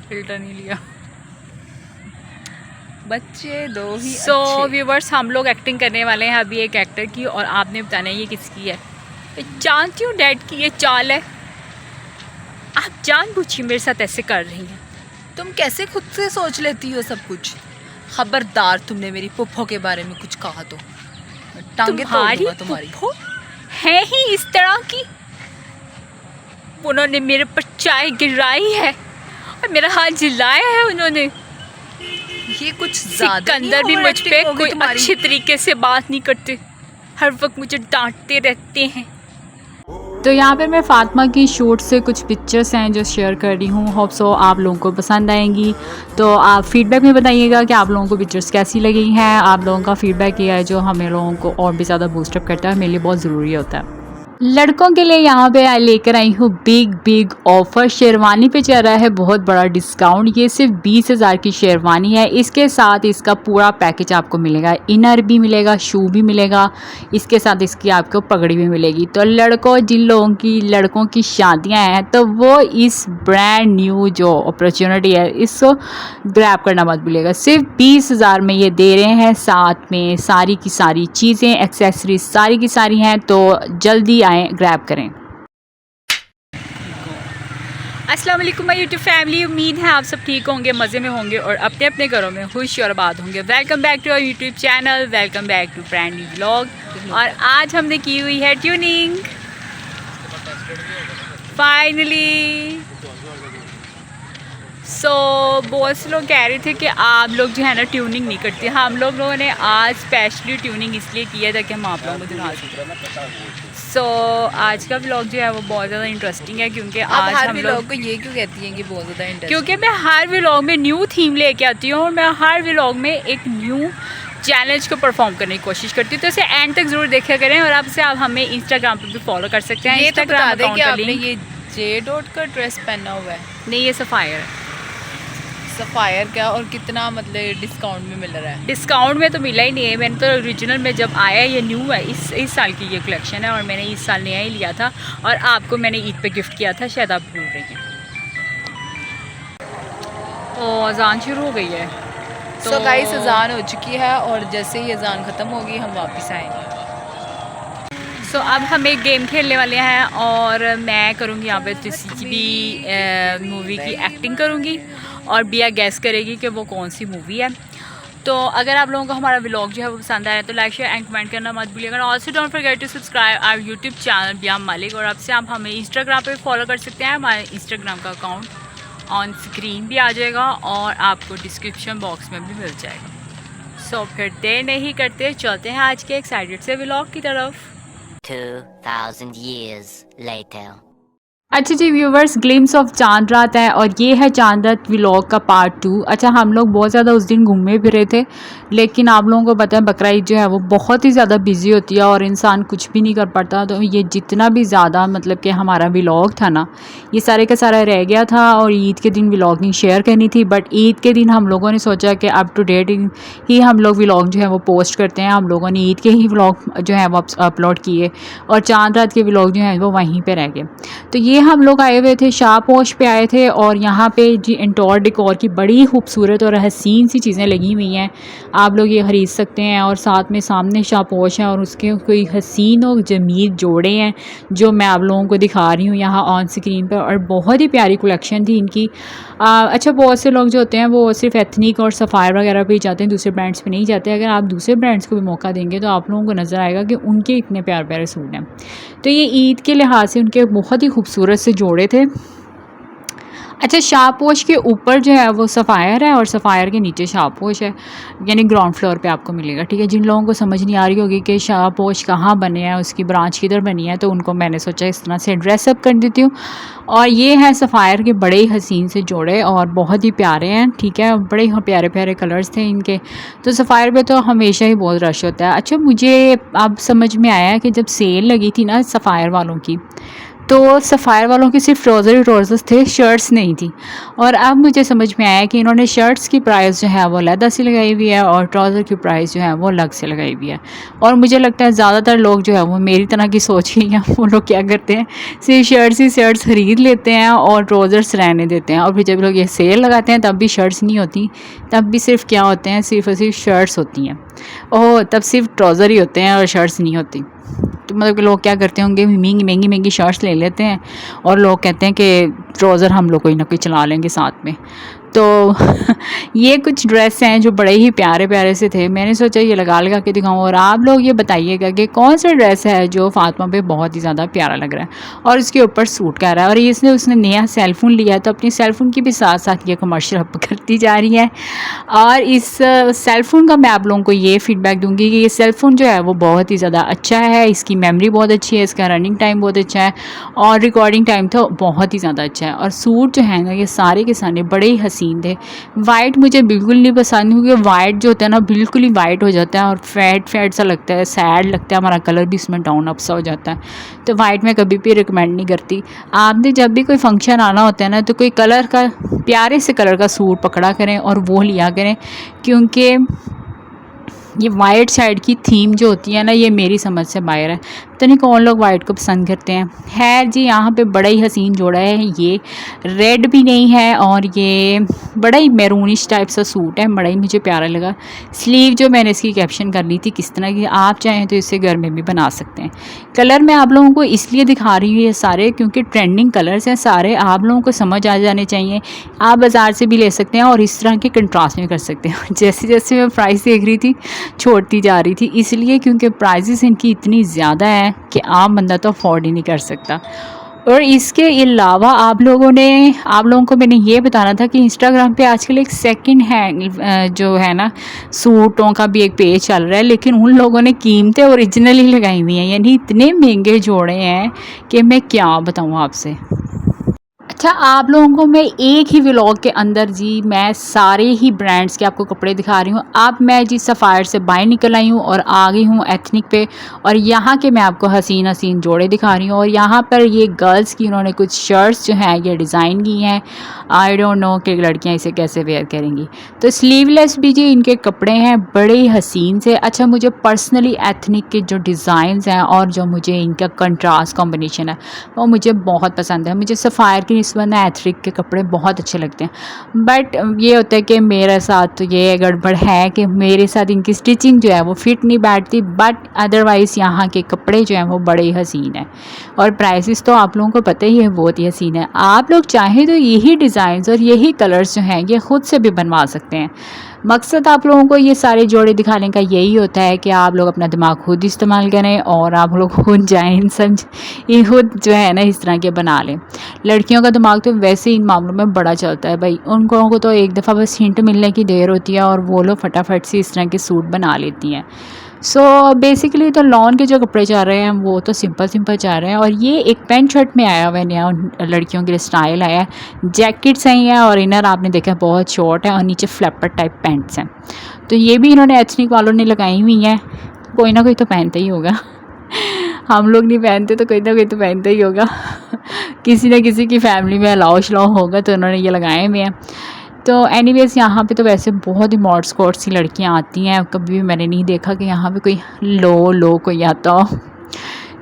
Filter नहीं लिया। बच्चे दो ही सो व्यूवर्स, हम लोग एक्टिंग करने वाले हैं अभी एक एक्टर की, और आपने बताना है ये किसकी है। जानती हूँ डैड की ये चाल है, आप जानबूझ मेरे साथ ऐसे कर रही हैं। तुम कैसे खुद से सोच लेती हो सब कुछ? खबरदार, तुमने मेरी पुप्पो के बारे में कुछ कहा तो टांगे तोड़ दूंगा तुम्हारी। पुप्पो है ही इस तरह की, उन्होंने मेरे पर चाय गिराई है और मेरा हाथ जिलाया है उन्होंने। ये कुछ ज़्यादा सिकंदर भी मुझ पे कोई अच्छे तरीके से बात नहीं करते, हर वक्त मुझे डांटते रहते हैं। तो यहाँ पे मैं फ़ातिमा की शूट से कुछ पिक्चर्स हैं जो शेयर कर रही हूँ। होप सो आप लोगों को पसंद आएंगी, तो आप फीडबैक में बताइएगा कि आप लोगों को पिक्चर्स कैसी लगी हैं। आप लोगों का फीडबैक ये है जो हमें लोगों को और भी ज़्यादा बूस्टअप करता है, मेरे लिए बहुत ज़रूरी होता है। लड़कों के लिए यहाँ पे लेकर आई हूँ बिग ऑफर। शेरवानी पे चल रहा है बहुत बड़ा डिस्काउंट। ये सिर्फ 20,000 की शेरवानी है। इसके साथ इसका पूरा पैकेज आपको मिलेगा, इनर भी मिलेगा, शू भी मिलेगा, इसके साथ इसकी आपको पगड़ी भी मिलेगी। तो जिन लोगों की लड़कों की शादियाँ हैं तो वो इस ब्रांड न्यू जो अपॉर्चुनिटी है इसको ग्रैब करना मत भूलिएगा। सिर्फ 20,000 में ये दे रहे हैं, साथ में सारी की सारी चीज़ें, एक्सेसरीज सारी की सारी हैं, तो जल्दी आए ग्रैब करें। अस्सलाम वालेकुम माय यूट्यूब फैमिली, उम्मीद है आप सब ठीक होंगे, मज़े में होंगे और अपने अपने घरों में खुश और आबाद होंगे। Welcome back to our YouTube channel, welcome back to brand new vlog. और आज हमने की हुई है ट्यूनिंग फाइनली। बहुत से लोग कह रहे थे कि आप लोग जो है ना ट्यूनिंग नहीं करते। हम लोगों ने आज स्पेशली ट्यूनिंग इसलिए की है ताकि हम आप लोगों को दिखा सकें। आज का व्लॉग जो है वो बहुत ज़्यादा इंटरेस्टिंग है, क्योंकि आज हम लोग को ये क्यों कहती हैं कि बहुत ज़्यादा इंटरेस्टिंग? क्योंकि मैं हर व्लॉग में न्यू थीम लेके आती हूँ और मैं हर व्लॉग में एक न्यू चैलेंज को परफॉर्म करने की कोशिश करती हूँ। तो इसे एंड तक ज़रूर देखा करें। और आपसे आप हमें इंस्टाग्राम पर भी फॉलो कर सकते हैं। इंस्टाग्राम अकाउंट का लिंक। ये जे डॉट का ड्रेस पहना हुआ है? नहीं, ये सफ़ायर है। सफ़ायर का? और कितना मतलब डिस्काउंट में मिल रहा है? डिस्काउंट में तो मिला ही नहीं है। मैंने तो ओरिजिनल में जब आया, ये न्यू है, इस साल की ये कलेक्शन है और मैंने इस साल नया ही लिया था और आपको मैंने ईद पे गिफ्ट किया था, शायद आप भूल रही हैं। तो अजान शुरू हो गई है। तो गाइस अजान हो चुकी है और जैसे ही अजान ख़त्म होगी हम वापस आएंगे। अब हम एक गेम खेलने वाले हैं और मैं करूँगी यहाँ पे किसी भी मूवी की एक्टिंग करूँगी और बिया गैस करेगी कि वो कौन सी मूवी है। तो अगर आप लोगों को हमारा व्लॉग जो है वो पसंद आया तो लाइक शेयर एंड कमेंट करना मत भूलिएगा। Also don't forget to subscribe our YouTube channel बिया मालिक। और आपसे आप हमें इंस्टाग्राम पे फॉलो कर सकते हैं। हमारे इंस्टाग्राम का अकाउंट ऑन स्क्रीन भी आ जाएगा और आपको डिस्क्रिप्शन बॉक्स में भी मिल जाएगा। फिर देर नहीं करते, चलते हैं आज के एक्साइटेड से व्लॉग की तरफ। 2000 years later. अच्छा जी व्यूवर्स, ग्लिम्स ऑफ चांद रात है और ये है चांद रात व्लॉग का पार्ट 2। अच्छा, हम लोग बहुत ज़्यादा उस दिन घूमे फिरे थे, लेकिन आप लोगों को पता है बकरा ईद जो है वो बहुत ही ज़्यादा बिजी होती है और इंसान कुछ भी नहीं कर पाता। तो ये जितना भी ज़्यादा मतलब कि हमारा व्लॉग था ना, ये सारे का सारा रह गया था और ईद के दिन व्लॉगिंग शेयर करनी थी। बट ईद के दिन हम लोगों ने सोचा कि अप टू डेट ही हम लोग व्लॉग जो है वो पोस्ट करते हैं। हम लोगों ने ईद के ही व्लॉग जो है वो अपलोड किए और चांद रात के व्लॉग जो है वो वहीं पर रह गए। तो ये हम लोग आए हुए थे, शाहपोश पे आए थे और यहाँ पे जी इंटोर डेकोर की बड़ी खूबसूरत और हसीन सी चीज़ें लगी हुई हैं, आप लोग ये ख़रीद सकते हैं। और साथ में सामने शाहपोश है और उसके कोई हसीन और जमील जोड़े हैं जो मैं आप लोगों को दिखा रही हूँ यहाँ ऑन स्क्रीन पर। और बहुत ही प्यारी कलेक्शन थी इनकी। अच्छा, बहुत से लोग जो होते हैं वो सिर्फ एथनिक और सफ़ायर वगैरह पे ही जाते हैं, दूसरे ब्रांड्स पे नहीं जाते। अगर आप दूसरे ब्रांड्स को भी मौका देंगे तो आप लोगों को नज़र आएगा कि उनके इतने प्यारे प्यारे सूट हैं। तो ये ईद के लिहाज से उनके बहुत ही खूबसूरत से जोड़े थे। अच्छा, शाहपोश के ऊपर जो है वो सफ़ायर है और सफ़ायर के नीचे शाहपोश है, यानी ग्राउंड फ्लोर पे आपको मिलेगा। ठीक है, जिन लोगों को समझ नहीं आ रही होगी कि शाहपोश कहाँ बने हैं, उसकी ब्रांच किधर बनी है, तो उनको मैंने सोचा इस तरह से ड्रेसअप कर देती हूँ। और ये हैं सफ़ायर के बड़े ही हसीन से जोड़े और बहुत ही प्यारे हैं। ठीक है, बड़े ही प्यारे प्यारे कलर्स थे इनके। तो सफ़ायर पे तो हमेशा ही बहुत रश होता है। अच्छा, मुझे अब समझ में आया कि जब सेल लगी थी ना सफ़ायर वालों की, तो सफ़ायर वालों की सिर्फ ट्राउज़र ही ट्राउज़र्स थे, शर्ट्स नहीं थी। और अब मुझे समझ में आया कि इन्होंने शर्ट्स की प्राइस जो है वो अलग से लगाई हुई है और ट्राउज़र की प्राइस जो है वो अलग से लगाई हुई है। और मुझे लगता है ज़्यादातर लोग जो है वो मेरी तरह की सोच ही हैं, वो लोग क्या करते हैं, सिर्फ शर्ट्स ही शर्ट्स ख़रीद लेते हैं और ट्राउज़र्स रहने देते हैं। और फिर जब लोग ये सेल लगाते हैं तब भी शर्ट्स नहीं होती, तब भी सिर्फ क्या होते हैं, सिर्फ और सिर्फ शर्ट्स होती हैं। ओह, तब सिर्फ ट्राउज़र ही होते हैं और शर्ट्स नहीं होती। तो मतलब कि लोग क्या करते होंगे, महंगी शर्ट्स ले लेते हैं और लोग कहते हैं कि ट्राउज़र हम लोग कोई ना कोई चला लेंगे साथ में। तो ये कुछ ड्रेस हैं जो बड़े ही प्यारे प्यारे से थे, मैंने सोचा ये लगा के दिखाऊं। और आप लोग ये बताइएगा कि कौन सा ड्रेस है जो फ़ातिमा पे बहुत ही ज़्यादा प्यारा लग रहा है और उसके ऊपर सूट कर रहा है। और इसने उसने नया सेलफ़ोन लिया है, तो अपनी सेलफ़ोन की भी साथ साथ ये कमर्शियल अप करती जा रही है। और इस सेलफ़ोन का मैं आप लोगों को ये फ़ीडबैक दूँगी कि ये सेलफ़ोन जो है वो बहुत ही ज़्यादा अच्छा है, इसकी मेमोरी बहुत अच्छी है, इसका रनिंग टाइम बहुत अच्छा है और रिकॉर्डिंग टाइम तो बहुत ही ज़्यादा अच्छा है। और सूट जो है ना, ये सारे के सारे बड़े ही हसीन थे। वाइट मुझे बिल्कुल नहीं पसंद, क्योंकि वाइट जो होता है ना बिल्कुल ही वाइट हो जाता है और फैट सा लगता है, सैड लगता है, हमारा कलर भी इसमें डाउन अप सा हो जाता है। तो वाइट मैं कभी भी रिकमेंड नहीं करती। आपने जब भी कोई फंक्शन आना होता है ना, तो कोई कलर का, प्यारे से कलर का सूट पकड़ा करें और वो लिया करें, क्योंकि ये वाइट साइड की थीम जो होती है ना, ये मेरी समझ से बाहर है। तो नहीं कौन लोग वाइट को पसंद करते हैं। खैर जी, यहाँ पे बड़ा ही हसीन जोड़ा है, ये रेड भी नहीं है और ये बड़ा ही मैरूनिश टाइप सा सूट है, बड़ा ही मुझे प्यारा लगा। स्लीव जो मैंने इसकी कैप्शन कर ली थी किस तरह की, आप चाहें तो इसे घर में भी बना सकते हैं। कलर मैं आप लोगों को इसलिए दिखा रही हूँ ये सारे, क्योंकि ट्रेंडिंग कलर्स हैं सारे, आप लोगों को समझ आ जाने चाहिए। आप बाज़ार से भी ले सकते हैं और इस तरह के कंट्रास्ट में कर सकते हैं। जैसे जैसे मैं प्राइस देख रही थी छोड़ती जा रही थी, इसलिए क्योंकि प्राइसेस इनकी इतनी ज़्यादा हैं कि आम बंदा तो अफोर्ड ही नहीं कर सकता। और इसके अलावा आप लोगों को मैंने ये बताना था कि इंस्टाग्राम पे आजकल एक सेकंड हैंड जो है ना सूटों का भी एक पेज चल रहा है, लेकिन उन लोगों ने कीमतें ओरिजिनल ही लगाई हुई हैं, यानी इतने महंगे जोड़े हैं कि मैं क्या बताऊँ आपसे। अच्छा, आप लोगों को मैं एक ही व्लॉग के अंदर जी मैं सारे ही ब्रांड्स के आपको कपड़े दिखा रही हूँ। अब मैं जी सफ़ायर से बाहर निकल आई हूँ और आ गई हूँ एथनिक पे, और यहाँ के मैं आपको हसीन हसीन जोड़े दिखा रही हूँ। और यहाँ पर ये गर्ल्स की उन्होंने कुछ शर्ट्स जो हैं ये डिज़ाइन की हैं, आई डोंट नो कि लड़कियाँ इसे कैसे वेयर करेंगी। तो स्लीवलेस भी जी इनके कपड़े हैं, बड़े ही हसीन से। अच्छा, मुझे पर्सनली एथनिक के जो डिज़ाइंस हैं और जो मुझे इनका कंट्रास्ट कॉम्बिनेशन है वो मुझे बहुत पसंद है। मुझे सफ़ायर की इस वरना एथनिक के कपड़े बहुत अच्छे लगते हैं, बट ये होता है कि मेरे साथ तो ये गड़बड़ है कि मेरे साथ इनकी स्टिचिंग जो है वो फिट नहीं बैठती, बट अदरवाइज़ यहाँ के कपड़े जो हैं वो बड़े ही हसीन हैं और प्राइसेस तो आप लोगों को पता ही है बहुत ही हसीन है। आप लोग चाहें तो यही डिज़ाइंस और यही कलर्स जो हैं ये ख़ुद से भी बनवा सकते हैं। मकसद आप लोगों को ये सारे जोड़े दिखाने का यही होता है कि आप लोग अपना दिमाग खुद इस्तेमाल करें और आप लोग खुद जाएं, ये खुद जो है ना इस तरह के बना लें। लड़कियों का दिमाग तो वैसे इन मामलों में बड़ा चलता है भाई, उन लोगों को तो एक दफ़ा बस हिंट मिलने की देर होती है और वो लोग फटाफट से इस तरह के सूट बना लेती हैं। सो बेसिकली तो लॉन के जो कपड़े चाह रहे हैं वो तो सिंपल चाह रहे हैं। और ये एक पैंट शर्ट में आया हुआ है नया, लड़कियों के लिए स्टाइल आया है। जैकेट सही है और इनर आपने देखा बहुत शॉर्ट है और नीचे फ्लैपर टाइप पैंट्स हैं। तो ये भी इन्होंने एथनिक वालों ने लगाई हुई हैं, कोई ना कोई तो पहनता ही होगा। हम लोग नहीं पहनते तो कोई ना कोई तो पहनता ही होगा। किसी न किसी की फैमिली में अलाउ शलाउ होगा तो उन्होंने ये लगाए हुए हैं। तो एनीवेज़ यहाँ पे तो वैसे बहुत ही मॉड स्कॉट सी लड़कियाँ आती हैं, कभी भी मैंने नहीं देखा कि यहाँ पे कोई लो कोई आता हो।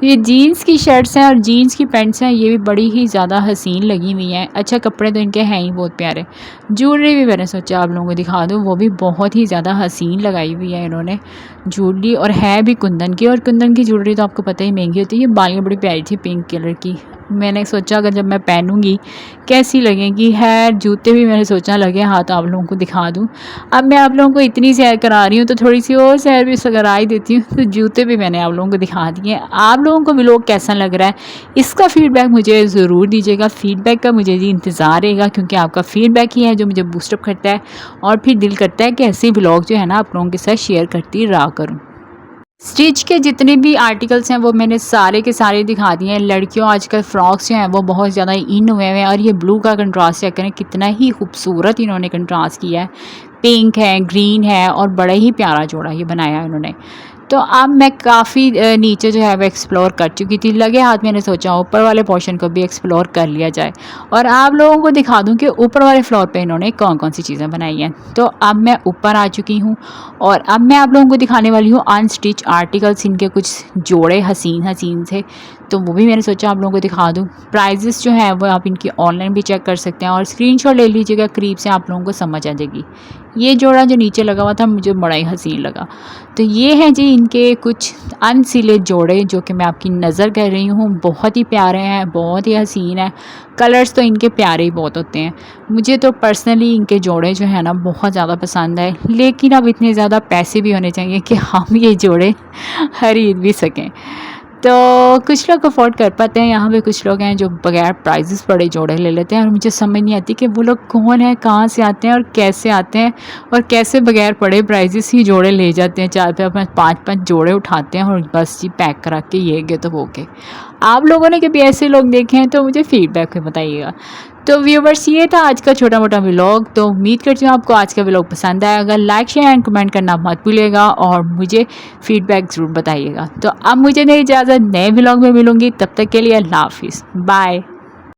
ये जीन्स की शर्ट्स हैं और जीन्स की पैंट्स हैं, ये भी बड़ी ही ज़्यादा हसीन लगी हुई हैं। अच्छा, कपड़े तो इनके हैं ही बहुत प्यारे। ज्वेलरी भी मैंने सोचा आप लोगों को दिखा दूँ, वो भी बहुत ही ज़्यादा हसीन लगाई हुई है इन्होंने ज्वेलरी, और है भी कुंदन की। और कुंदन की ज्वेलरी तो आपको पता ही महंगी होती है। ये बालियाँ बड़ी प्यारी थी पिंक कलर की, मैंने सोचा अगर जब मैं पहनूंगी कैसी लगेगी। है जूते भी मैंने सोचा लगे हाथ आप लोगों को दिखा दूं। अब मैं आप लोगों को इतनी सैर करा रही हूँ तो थोड़ी सी और सैर भी करा ही देती हूँ। तो जूते भी मैंने आप लोगों को दिखा दिए। आप लोगों को व्लॉग कैसा लग रहा है इसका फीडबैक मुझे ज़रूर दीजिएगा। फीडबैक का मुझे जी इंतज़ार रहेगा, क्योंकि आपका फीडबैक ही है जो मुझे बूस्टअप करता है और फिर दिल करता है कि ऐसे व्लॉग जो है ना आप लोगों के साथ शेयर करती रहा करूँ। स्टिच के जितने भी आर्टिकल्स हैं वो मैंने सारे के सारे दिखा दिए हैं। लड़कियों आजकल फ्रॉक्स जो हैं वो बहुत ज़्यादा इन हुए हैं और ये ब्लू का कंट्रास्ट चेक करें कितना ही खूबसूरत इन्होंने कंट्रास्ट किया है। पिंक है, ग्रीन है और बड़ा ही प्यारा जोड़ा ये बनाया है इन्होंने। तो अब मैं काफ़ी नीचे जो है वो एक्सप्लोर कर चुकी थी। लगे हाथ मैंने सोचा ऊपर वाले पोर्शन को भी एक्सप्लोर कर लिया जाए और आप लोगों को दिखा दूं कि ऊपर वाले फ्लोर पे इन्होंने कौन कौन सी चीज़ें बनाई हैं। तो अब मैं ऊपर आ चुकी हूँ और अब मैं आप लोगों को दिखाने वाली हूँ अनस्टिच आर्टिकल्स। इनके कुछ जोड़े हसीन हसीन थे, तो वो भी मैंने सोचा आप लोगों को दिखा दूँ। प्राइजेस जो है वो आप इनकी ऑनलाइन भी चेक कर सकते हैं और स्क्रीनशॉट ले लीजिएगा, करीब से आप लोगों को समझ आ जाएगी। ये जोड़ा जो नीचे लगा हुआ था मुझे बड़ा ही हसीन लगा। तो ये हैं जी इनके कुछ अनसिले जोड़े जो कि मैं आपकी नज़र कर रही हूँ। बहुत ही प्यारे हैं, बहुत ही हसीन है। कलर्स तो इनके प्यारे ही बहुत होते हैं। मुझे तो पर्सनली इनके जोड़े जो है ना बहुत ज़्यादा पसंद है, लेकिन अब इतने ज़्यादा पैसे भी होने चाहिए कि हम ये जोड़े खरीद भी सकें। तो कुछ लोग अफोर्ड कर पाते हैं, यहाँ पे कुछ लोग हैं जो बगैर प्राइजेस पड़े जोड़े ले लेते हैं और मुझे समझ नहीं आती कि वो लोग कौन हैं, कहाँ से आते हैं और कैसे आते हैं और कैसे बगैर पड़े प्राइजेस ही जोड़े ले जाते हैं। 4-5 जोड़े उठाते हैं और बस जी पैक करा के ये गए तो वो गए। आप लोगों ने कभी ऐसे लोग देखे हैं तो मुझे फीडबैक में बताइएगा। तो व्यूवर्स ये था आज का छोटा मोटा व्लॉग। तो उम्मीद करती हूँ आपको आज का व्लॉग पसंद आया। अगर लाइक शेयर एंड कमेंट करना मत भूलिएगा और मुझे फीडबैक ज़रूर बताइएगा। तो अब मुझे नहीं इजाज़त, नए व्लॉग में मिलूँगी, तब तक के लिए अल्लाह हाफिज़, बाय।